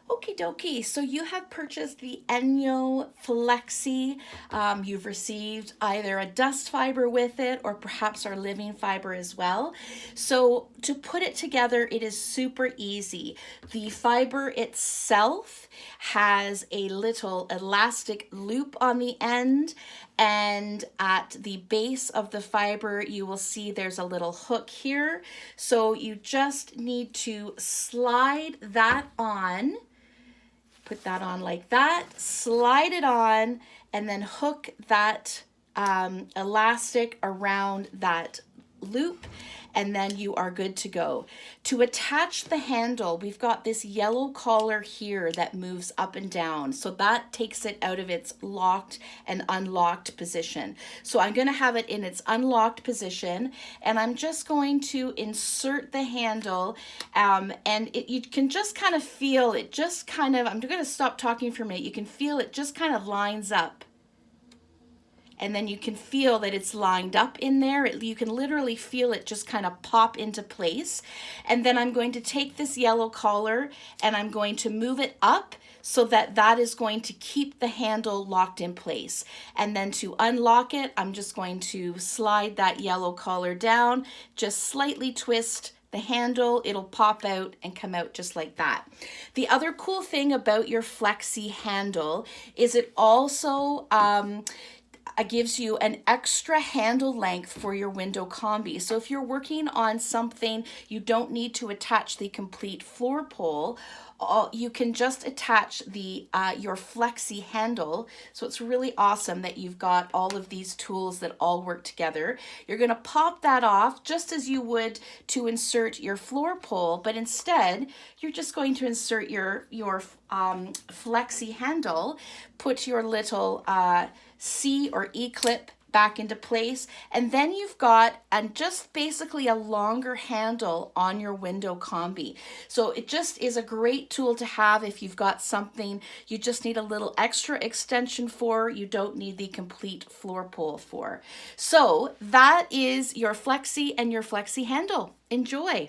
Okie dokie, so you have purchased the ENJO Flexi. You've received either a dust fiber with it or perhaps our living fiber as well. So to put it together, it is super easy. The fiber itself has a little elastic loop on the end, and at the base of the fiber you will see there's a little hook here. So you just need to slide that on. Put that on like that, slide it on, and then hook that elastic around that loop, and then you are good to go. To attach the handle, we've got this yellow collar here that moves up and down. So that takes it out of its locked and unlocked position. So I'm going to have it in its unlocked position, and I'm just going to insert the handle, and you can just kind of feel it, just kind of, I'm going to stop talking for a minute. You can feel it just kind of lines up. And then you can feel that it's lined up in there. You can literally feel it just kind of pop into place. And then I'm going to take this yellow collar and I'm going to move it up so that that is going to keep the handle locked in place. And then to unlock it, I'm just going to slide that yellow collar down, just slightly twist the handle, it'll pop out and come out just like that. The other cool thing about your Flexi handle is it also gives you an extra handle length for your window combi. So if you're working on something you don't need to attach the complete floor pole, you can just attach the your Flexi handle. So it's really awesome that you've got all of these tools that all work together. You're going to pop that off just as you would to insert your floor pole, but instead you're just going to insert your Flexi handle, put your little C or E clip back into place, and then you've got just basically a longer handle on your window combi. So it just is a great tool to have if you've got something you just need a little extra extension for, you don't need the complete floor pole for. So that is your Flexi and your Flexi handle. Enjoy.